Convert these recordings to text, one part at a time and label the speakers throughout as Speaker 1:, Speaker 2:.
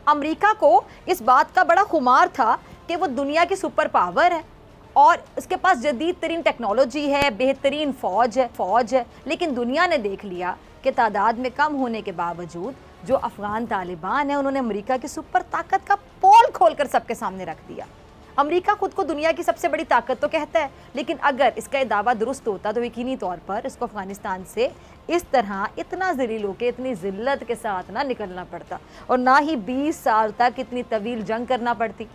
Speaker 1: America को इस बात का बड़ा खुमार था कि वो दुनिया की सुपर पावर है और उसके पास जदीद तरीन टेक्नोलॉजी है, बेहतरीन फ़ौज है। लेकिन दुनिया ने देख लिया कि तादाद में कम होने के बावजूद जो अफ़गान तालिबान है उन्होंने अमेरिका की सुपर ताकत का पोल खोलकर सबके सामने रख दिया। अमेरिका खुद को दुनिया की सबसे बड़ी ताकत तो कहता है, लेकिन अगर इसका दावा दुरुस्त होता तो यकीनी तौर पर इसको अफ़गानिस्तान से इस तरह इतना ज़लील होकर इतनी ज़िल्लत के साथ ना निकलना पड़ता और ना ही 20 साल तक इतनी तवील जंग करना पड़ती।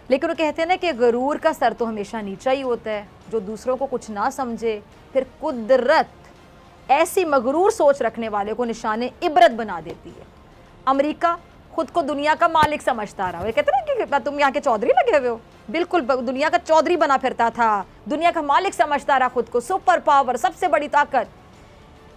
Speaker 1: लेकिन वो कहते हैं ना कि गरूर का सर तो हमेशा नीचा ही होता है। जो दूसरों को कुछ ना समझे, फिर कुदरत ऐसी मगरूर सोच रखने वाले को निशाने इबरत बना देती है। अमेरिका खुद को दुनिया का मालिक समझता रहा। वो कहते हैं ना कि तुम यहाँ के चौधरी लगे हुए हो, बिल्कुल दुनिया का चौधरी बना फिरता था, दुनिया का मालिक समझता रहा खुद को, सुपर पावर, सबसे बड़ी ताकत।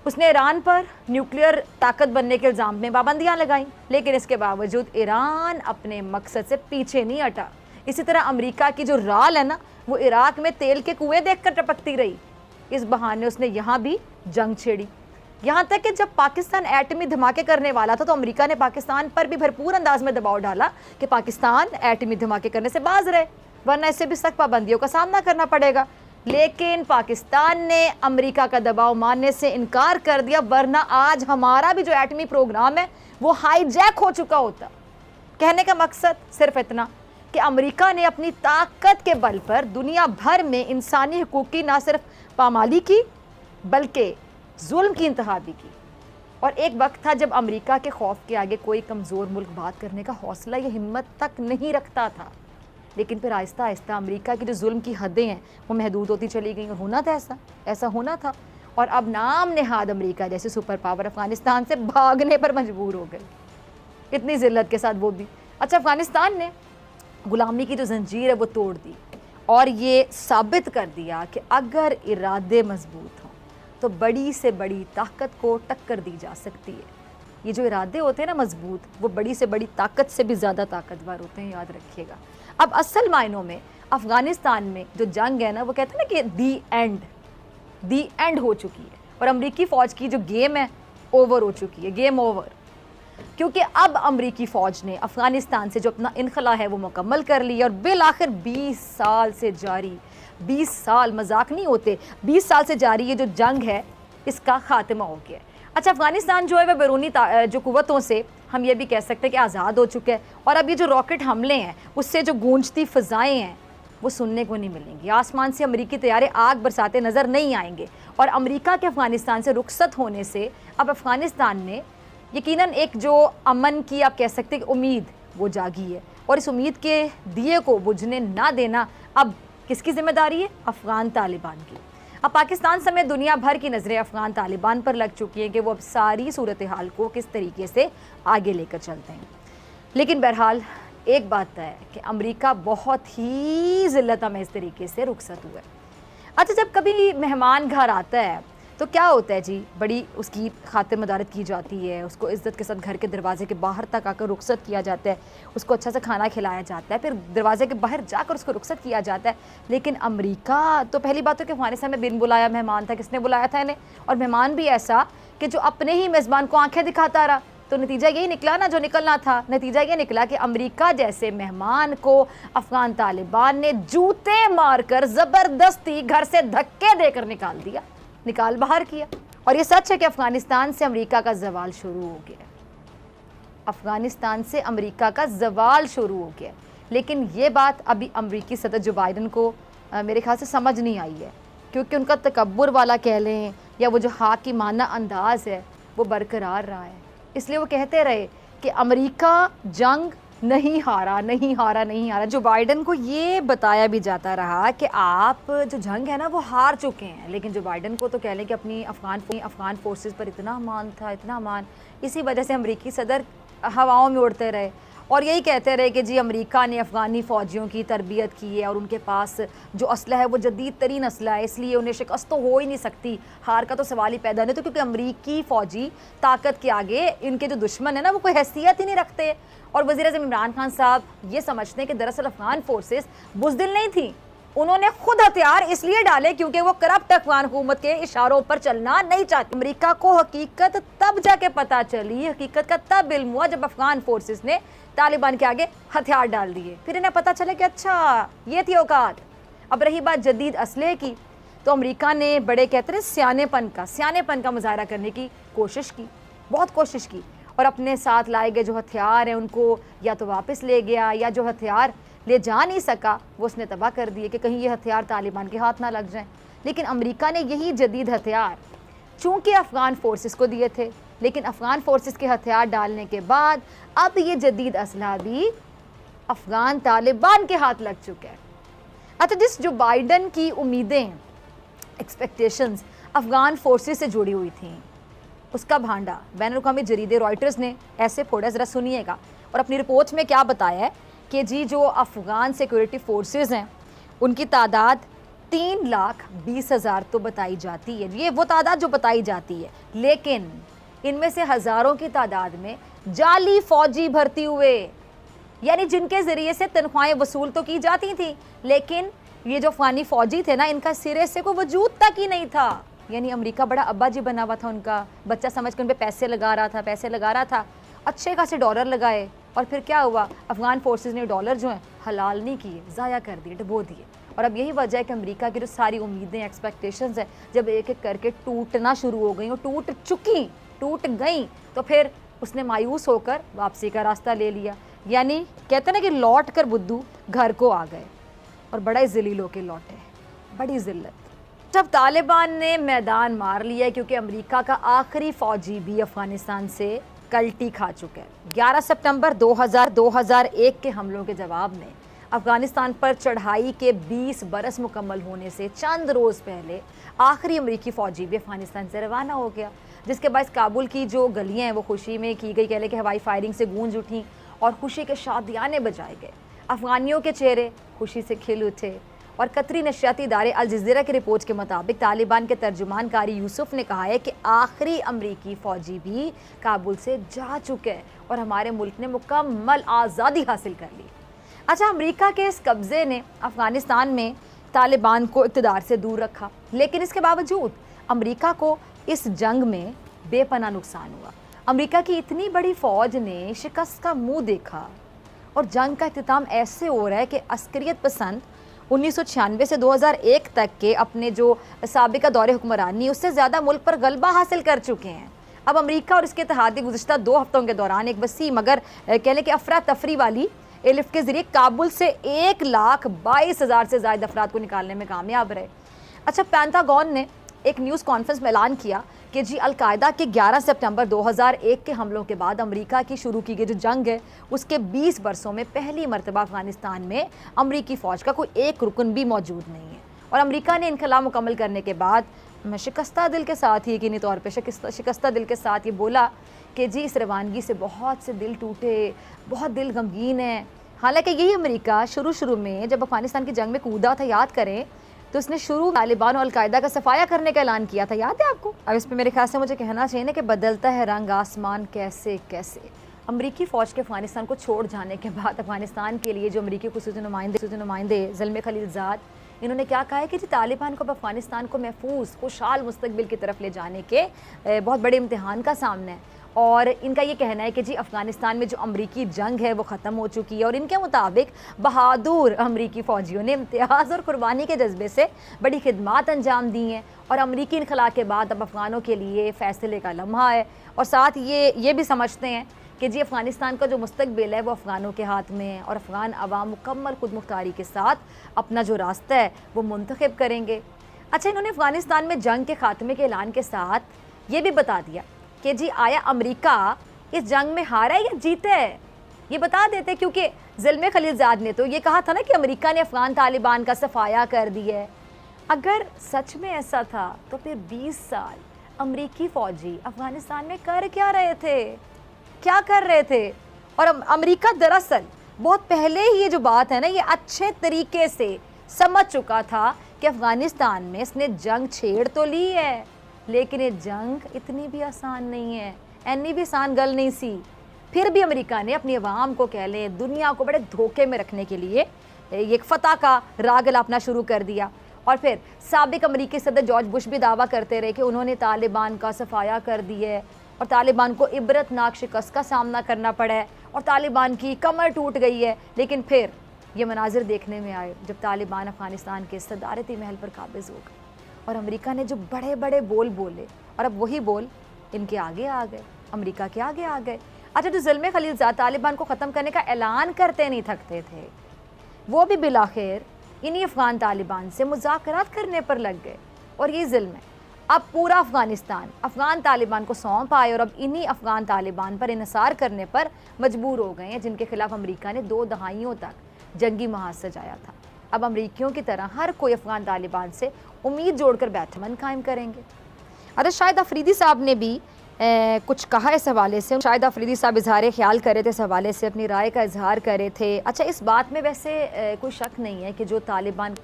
Speaker 1: उसने ईरान पर न्यूक्लियर ताकत बनने के इल्ज़ाम में पाबंदियाँ लगाई, लेकिन इसके बावजूद ईरान अपने मकसद से पीछे नहीं हटा। इसी तरह अमेरिका की जो राल है ना, वो इराक में तेल के कुएं देखकर टपकती रही। इस बहाने उसने यहाँ भी जंग छेड़ी। यहाँ तक कि जब पाकिस्तान एटमी धमाके करने वाला था तो अमेरिका ने पाकिस्तान पर भी भरपूर अंदाज में दबाव डाला कि पाकिस्तान एटमी धमाके करने से बाज रहे, वरना इससे भी सख्त पाबंदियों का सामना करना पड़ेगा। लेकिन पाकिस्तान ने अमेरिका का दबाव मानने से इनकार कर दिया, वरना आज हमारा भी जो एटमी प्रोग्राम है वो हाईजैक हो चुका होता। कहने का मकसद सिर्फ इतना कि अमेरिका ने अपनी ताकत के बल पर दुनिया भर में इंसानी हकूक़ की ना सिर्फ पामाली की बल्कि जुल्म की इंतहा भी की। और एक वक्त था जब अमेरिका के खौफ के आगे कोई कमज़ोर मुल्क बात करने का हौसला या हिम्मत तक नहीं रखता था। लेकिन फिर आहिस्ता आहिस्ता अमेरिका की जो जुल्म की हदें हैं वो महदूद होती चली गई और होना था ऐसा होना था। और अब नाम नेहाद अमेरिका जैसे सुपर पावर अफ़गानिस्तान से भागने पर मजबूर हो गई, इतनी ज़िल्लत के साथ वो भी। अच्छा, अफ़गानिस्तान ने गुलामी की जो जंजीर है वो तोड़ दी और ये साबित कर दिया कि अगर इरादे मजबूत हों तो बड़ी से बड़ी ताकत को टक्कर दी जा सकती है। ये जो इरादे होते हैं ना मजबूत, वो बड़ी से बड़ी ताकत से भी ज़्यादा ताकतवर होते हैं, याद रखिएगा। अब असल मायनों में अफ़गानिस्तान में जो जंग है ना, वो कहते हैं ना कि दी एंड हो चुकी है और अमरीकी फ़ौज की जो गेम है ओवर हो चुकी है, गेम ओवर। क्योंकि अब अमरीकी फ़ौज ने अफ़गानिस्तान से जो अपना इनखला है वो मुकम्मल कर लिया और बिल आखिर 20 साल से जारी, 20 साल मजाक नहीं होते, 20 साल से जारी ये जो जंग है इसका ख़ात्मा हो गया। अच्छा, अफ़गानिस्तान जो है वह बैरूनी जो कुव्वतों से हम ये भी कह सकते हैं कि आज़ाद हो चुका है और अब ये जो रॉकेट हमले हैं उससे जो गूंजती फ़ज़ाएँ हैं वो सुनने को नहीं मिलेंगी। आसमान से अमरीकी तैयारे आग बरसाते नज़र नहीं आएंगे और अमरीका के अफ़गानिस्तान से रुखसत होने से अब अफ़गानिस्तान में यकीनन एक जो अमन की आप कह सकते हैं कि उम्मीद वो जागी है और इस उम्मीद के दिए को बुझने ना देना अब किसकी जिम्मेदारी है? अफ़गान तालिबान की। अब पाकिस्तान समेत दुनिया भर की नज़रें अफ़गान तालिबान पर लग चुकी हैं कि वो अब सारी सूरत हाल को किस तरीके से आगे लेकर चलते हैं। लेकिन बहरहाल एक बात तय है कि अमेरिका बहुत ही ज़िल्लत में इस तरीके से रुखसत हुआ है। अच्छा, जब कभी मेहमान घर आता है तो क्या होता है जी, बड़ी उसकी खातिर मदारत की जाती है, उसको इज़्ज़त के साथ घर के दरवाजे के बाहर तक आकर रुखसत किया जाता है, उसको अच्छा सा खाना खिलाया जाता है, फिर दरवाजे के बाहर जाकर उसको रुखसत किया जाता है। लेकिन अमेरिका तो पहली बात तो कि अफ़गानिस्तान में बिन बुलाया मेहमान था, किसने बुलाया था इन्हें, और मेहमान भी ऐसा कि जो अपने ही मेज़बान को आंखें दिखाता रहा। तो नतीजा यही निकला ना जो निकलना था, नतीजा ये निकला कि अमेरिका जैसे मेहमान को अफ़गान तालिबान ने जूते मारकर ज़बरदस्ती घर से धक्के देकर निकाल बाहर किया। और ये सच है कि अफ़गानिस्तान से अमेरिका का ज़वाल शुरू हो गया, अफ़गानिस्तान से अमेरिका का ज़वाल शुरू हो गया। लेकिन ये बात अभी अमेरिकी सदर जो बाइडन को मेरे ख्याल से समझ नहीं आई है, क्योंकि उनका तकब्बुर वाला कह लें या वो जो हाकिमाना अंदाज़ है वो बरकरार रहा है। इसलिए वो कहते रहे कि अमेरिका जंग नहीं हारा। जो बाइडन को ये बताया भी जाता रहा कि आप जो जंग है ना वो हार चुके हैं, लेकिन जो बाइडन को तो कह लें कि अपनी अफ़गान फोर्सेस पर इतना अमान, इसी वजह से अमेरिकी सदर हवाओं में उड़ते रहे और यही कहते रहे कि जी अमेरिका ने अफ़गानी फ़ौजियों की तरबियत की है और उनके पास जो असला है वो जदीद तरीन असला है, इसलिए उन्हें शिकस्त तो हो ही नहीं सकती, हार का तो सवाल ही पैदा नहीं। तो क्योंकि अमेरिकी फ़ौजी ताकत के आगे इनके जो दुश्मन है ना वो कोई हैसियत ही नहीं रखते। और वज़ीर-ए-आज़म इमरान खान साहब ये समझते हैं कि दरअसल अफ़गान फोर्सेस बुज़दिल नहीं थी, उन्होंने खुद हथियार इसलिए डाले क्योंकि वो करप्ट अफगान हुकूमत के इशारों पर चलना नहीं चाहती। अमेरिका को हकीकत तब जाके पता चली, हकीकत का तब इल्म हुआ जब अफगान फोर्सेस ने तालिबान के आगे हथियार डाल दिए। फिर इन्हें पता चला कि अच्छा ये थी औकात। अब रही बात जदीद असले की, तो अमेरिका ने बड़े कहते हैं सियानेपन का मुजाहरा करने की कोशिश की, बहुत कोशिश की, और अपने साथ लाए गए जो हथियार हैं उनको या तो वापस ले गया, या जो हथियार ले जा नहीं सका वो उसने तबाह कर दिए कि कहीं ये हथियार तालिबान के हाथ ना लग जाएं। लेकिन अमेरिका ने यही जदीद हथियार चूंकि अफ़गान फोर्सेस को दिए थे, लेकिन अफ़गान फोर्सेस के हथियार डालने के बाद अब ये जदीद असलहा भी अफ़गान तालिबान के हाथ लग चुका है। अच्छा, जिस जो बाइडन की उम्मीदें, एक्सपेक्टेशंस अफ़गान फोर्सेस से जुड़ी हुई थी, उसका भांडा बैनुल-अक़वामी जरीदे रॉयटर्स ने ऐसे फोड़ा, ज़रा सुनिएगा। और अपनी रिपोर्ट में क्या बताया है कि जी जो अफ़गान सिक्योरिटी फोर्सेस हैं उनकी तादाद 3,20,000 तो बताई जाती है, ये वो तादाद जो बताई जाती है, लेकिन इनमें से हज़ारों की तादाद में जाली फ़ौजी भर्ती हुए, यानी जिनके ज़रिए से तनख्वाहें वसूल तो की जाती थी, लेकिन ये जो अफ़गानी फ़ौजी थे ना, इनका सिरे से कोई वजूद तक ही नहीं था। यानी अमेरिका बड़ा अब्बा जी बना हुआ था, उनका बच्चा समझ कर उन पर पैसे लगा रहा था, अच्छे खासे डॉलर लगाए, और फिर क्या हुआ, अफ़गान फोर्सेस ने डॉलर जो हैं हलाल नहीं किए, ज़ाया कर दिए, डुबो दिए। और अब यही वजह है कि अमेरिका की जो सारी उम्मीदें, एक्सपेक्टेशंस हैं, जब एक एक करके टूटना शुरू हो गई और टूट गई, तो फिर उसने मायूस होकर वापसी का रास्ता ले लिया। यानी कहते ना कि लौट कर बुद्धू घर को आ गए, और बड़ा ही ज़लील होकर लौटे, बड़ी ज़िल्लत। जब तालिबान ने मैदान मार लिया, क्योंकि अमेरिका का आखिरी फ़ौजी भी अफ़गानिस्तान से कल्टी खा चुके हैं। 11 सितंबर 2001 के हमलों के जवाब में अफ़गानिस्तान पर चढ़ाई के 20 बरस मुकम्मल होने से चंद रोज़ पहले आखिरी अमेरिकी फ़ौजी भी अफ़गानिस्तान से रवाना हो गया, जिसके बाद काबुल की जो गलियाँ हैं वो खुशी में की गई, कह लें कि हवाई फायरिंग से गूंज उठी और खुशी के शादियाने बजाए गए। अफ़गानियों के चेहरे खुशी से खिल उठे। और कतरी नशियाती इदारे अल जज़ीरा की रिपोर्ट के मुताबिक तालिबान के तर्जुमान कारी यूसुफ ने कहा है कि आखिरी अमरीकी फ़ौजी भी काबुल से जा चुके हैं और हमारे मुल्क ने मुकम्मल आज़ादी हासिल कर ली। अच्छा, अमेरिका के इस कब्ज़े ने अफ़गानिस्तान में तालिबान को इक़्तिदार से दूर रखा, लेकिन इसके बावजूद अमेरिका को इस जंग में बेपनाह नुकसान हुआ। अमेरिका की इतनी बड़ी फ़ौज ने शिकस्त का मुँह देखा और जंग का अख्तिताम ऐसे हो रहा है कि अस्करियत पसंद 1996 से 2001 तक के अपने जो साबिका दौरे हुक्मरानी, उससे ज़्यादा मुल्क पर गलबा हासिल कर चुके हैं। अब अमेरिका और इसके इत्तेहादी गुज़िश्ता 2 हफ्तों के दौरान एक वसी मगर कह लें कि अफरा तफरी वाली एलिफ्ट के ज़रिए काबुल से 1,22,000 से ज़्यादा अफराद को निकालने में कामयाब रहे। अच्छा, पेंटागन ने एक न्यूज़ कॉन्फ्रेंस में ऐलान किया कि जी अलकायदा के 11 सितंबर 2001 के हमलों के बाद अमेरिका की शुरू की गई जो जंग है, उसके 20 बरसों में पहली मरतबा अफ़गानिस्तान में अमेरिकी फ़ौज का कोई एक रुकन भी मौजूद नहीं है। और अमेरिका ने इनकलाब मुकम्मल करने के बाद शिकस्ता दिल के साथ ही, यकीनी तौर पर शिकस्ता दिल के साथ ये बोला कि जी इस रवानगी से बहुत से दिल टूटे, बहुत दिल गमगीन है। हालांकि यही अमेरिका शुरू में जब अफ़गानिस्तान की जंग में कूदा था, याद करें, तो उसने शुरू तालिबान और अलकायदा का सफाया करने का ऐलान किया था, याद है आपको? अब इस पर मेरे ख्याल से मुझे कहना चाहिए ना कि बदलता है रंग आसमान कैसे कैसे। अमरीकी फ़ौज के अफ़गानिस्तान को छोड़ जाने के बाद अफ़गानिस्तान के लिए जो अमरीकी खुसूसी नुमाइंदे ज़ल्मे खलीलज़ाद, इन्होंने क्या कहा है कि जी तालिबान को अफ़गानिस्तान को महफूज खुशहाल मुस्तकबिल की तरफ ले जाने के बहुत बड़े इम्तिहान का सामना है। और इनका ये कहना है कि जी अफ़गानिस्तान में जो अमरीकी जंग है वो ख़त्म हो चुकी है, और इनके मुताबिक बहादुर अमरीकी फ़ौजियों ने इम्तियाज़ और कुर्बानी के जज्बे से बड़ी खिदमात अंजाम दी हैं, और अमरीकी इनखला के बाद अब अफ़गानों के लिए फ़ैसले का लम्हा है। और साथ ये भी समझते हैं कि जी अफ़गानिस्तान का जो मुस्तकबिल है वो अफ़गानों के हाथ में है, और अफ़गान अवाम मुकम्मल खुद मुख्तारी के साथ अपना जो रास्ता है वो मुंतखब करेंगे। अच्छा, इन्होंने अफ़गानिस्तान में जंग के ख़ात्मे के ऐलान के साथ ये भी बता दिया कि जी आया अमेरिका इस जंग में हारा है या जीता है, ये बता देते, क्योंकि ज़ल्मे खलीलज़ाद ने तो ये कहा था ना कि अमेरिका ने अफ़गान तालिबान का सफाया कर दिया है। अगर सच में ऐसा था तो फिर 20 साल अमरीकी फ़ौजी अफ़गानिस्तान में कर क्या रहे थे, क्या कर रहे थे? और अमेरिका दरअसल बहुत पहले ही ये जो बात है ना, ये अच्छे तरीके से समझ चुका था कि अफ़गानिस्तान में इसने जंग छेड़ तो ली है, लेकिन ये जंग इतनी भी आसान नहीं है, इतनी भी आसान गल नहीं सी। फिर भी अमेरिका ने अपनी अवाम को, कह लें दुनिया को, बड़े धोखे में रखने के लिए एक फ़तह का राग अलापना शुरू कर दिया। और फिर साबिक अमरीकी सदर जॉर्ज बुश भी दावा करते रहे कि उन्होंने तालिबान का सफाया कर दिया है और तालिबान को इबरतनाक शिकस्त का सामना करना पड़ा है और तालिबान की कमर टूट गई है। लेकिन फिर ये मनाजिर देखने में आए जब तालिबान अफ़गानिस्तान के सदारती महल पर काबिज़ हो गए और अमेरिका ने जो बड़े बड़े बोल बोले और अब वही बोल इनके आगे आ गए, अमेरिका के आगे आ गए। अच्छा, जो ज़ुल्म खलीलज़ाद तालिबान को ख़त्म करने का ऐलान करते नहीं थकते थे, वो भी बिलाखिर इन्हीं अफ़गान तालिबान से मुज़ाकरात करने पर लग गए। और ये ज़ुल्म है, अब पूरा अफ़गानिस्तान अफ़गान तालिबान को सौंप आए और अब इन्हीं अफ़गान तालिबान पर इन्हिसार करने पर मजबूर हो गए हैं, जिनके खिलाफ अमेरिका ने 2 दहाइयों तक जंगी महाज सजाया था। अब अमरीकियों की तरह हर कोई अफ़गान तालिबान से उम्मीद जोड़कर बैठमन कायम करेंगे। अरे शाहिद अफरीदी साहब ने भी कुछ कहा इस हवाले से। शाहिद अफरीदी साहब इजहार ख्याल करे थे, इस हवाले से अपनी राय का इजहार करे थे। अच्छा, इस बात में वैसे कोई शक नहीं है कि जो तालिबान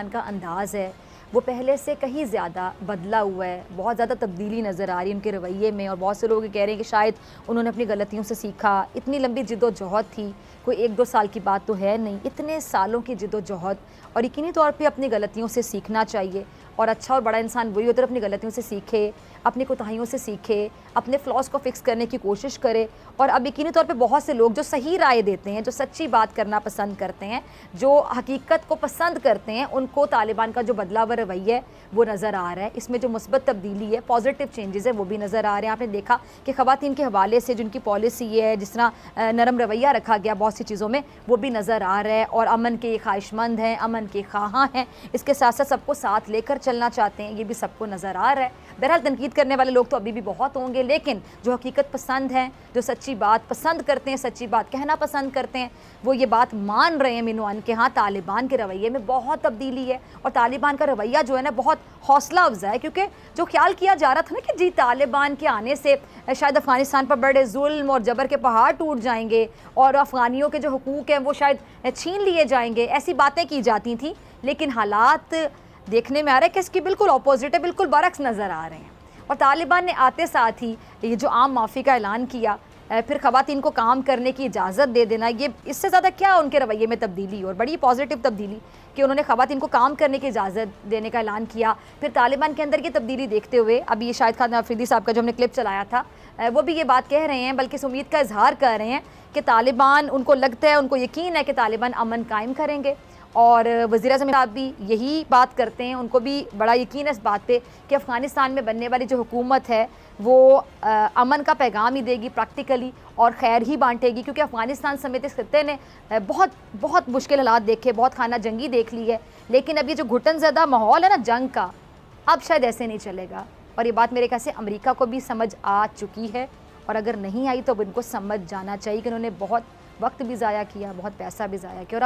Speaker 1: का अंदाज़ है वो पहले से कहीं ज़्यादा बदला हुआ है, बहुत ज़्यादा तब्दीली नज़र आ रही है उनके रवैये में। और बहुत से लोग कह रहे हैं कि शायद उन्होंने अपनी गलतियों से सीखा। इतनी लंबी जिद्दोजहद थी, कोई 1-2 साल की बात तो है नहीं, इतने सालों की जिद्दोजहद, और यकीनी तौर पे अपनी गलतियों से सीखना चाहिए। और अच्छा और बड़ा इंसान वही होता है अपनी गलतियों से सीखे, अपनी कोताहियों से सीखे, अपने फ्लॉज को फिक्स करने की कोशिश करे। और अब यकीनी तौर पे बहुत से लोग जो सही राय देते हैं, जो सच्ची बात करना पसंद करते हैं, जो हकीकत को पसंद करते हैं, उनको तालिबान का जो बदला हुआ रवैया है वो नज़र आ रहा है। इसमें जो मुस्बत तब्दीली है, पॉजिटिव चेंजेस है, वो भी नज़र आ रहे हैं। आपने देखा कि ख़वातीन के हवाले से जिनकी पॉलिसी है, जिस तरह नरम रवैया रखा गया बहुत सी चीज़ों में, वो भी नज़र आ रहा है। और अमन के ख्वाहिशमंद हैं, अमन के ख़्वाहां हैं, इसके साथ साथ सबको साथ लेकर चलना चाहते हैं, ये भी सबको नज़र आ रहा है। बहरहाल तनकीद करने वाले लोग तो अभी भी बहुत होंगे, लेकिन जो हकीकत पसंद हैं, जो सच्ची बात पसंद करते हैं, सच्ची बात कहना पसंद करते हैं, वो ये बात मान रहे हैं मिनुअन के हाँ तालिबान के रवैये में बहुत तब्दीली है। और तालिबान का रवैया जो है ना बहुत हौसला अफजा है, क्योंकि जो ख्याल किया जा रहा था ना कि जी तालिबान के आने से शायद अफ़गानिस्तान पर बड़े जुल्म और जबर के पहाड़ टूट जाएंगे और अफ़गानियों के जो हुकूक हैं वो शायद छीन लिए जाएंगे, ऐसी बातें की जाती थी। लेकिन हालात देखने में आ रहा है कि इसकी बिल्कुल अपोजिट है, बिल्कुल बरक्स नज़र आ रहे हैं। और तालिबान ने आते साथ ही ये जो आम माफ़ी का ऐलान किया, फिर ख़वातीन को काम करने की इजाज़त दे देना, ये इससे ज़्यादा क्या उनके रवैये में तब्दीली और बड़ी पॉजिटिव तब्दीली कि उन्होंने ख़वातीन को काम करने की इजाज़त देने का ऐलान किया। फिर तालिबान के अंदर की तब्दीली देखते हुए अब ये शाहिद खान अफरीदी साहब का जो हमने क्लिप चलाया था, वो भी ये बात कह रहे हैं, बल्कि इस उम्मीद का इजहार कर रहे हैं कि तालिबान, उनको लगता है, उनको यकीन है कि तालिबान अमन कायम करेंगे। और वज़ीर-ए-आज़म साहब भी यही बात करते हैं, उनको भी बड़ा यकीन है इस बात पे कि अफ़गानिस्तान में बनने वाली जो हुकूमत है वो अमन का पैगाम ही देगी प्रैक्टिकली और खैर ही बांटेगी। क्योंकि अफ़गानिस्तान समेत इस खित्ते ने बहुत बहुत मुश्किल हालात देखे, बहुत खाना जंगी देख ली है, लेकिन अब ये जो घुटन ज़दा माहौल है ना जंग का, अब शायद ऐसे नहीं चलेगा। और ये बात मेरे ख्याल से अमेरिका को भी समझ आ चुकी है, और अगर नहीं आई तो अब इनको समझ जाना चाहिए कि उन्होंने बहुत वक्त भी ज़ाया किया, बहुत पैसा भी ज़ाया किया। और अब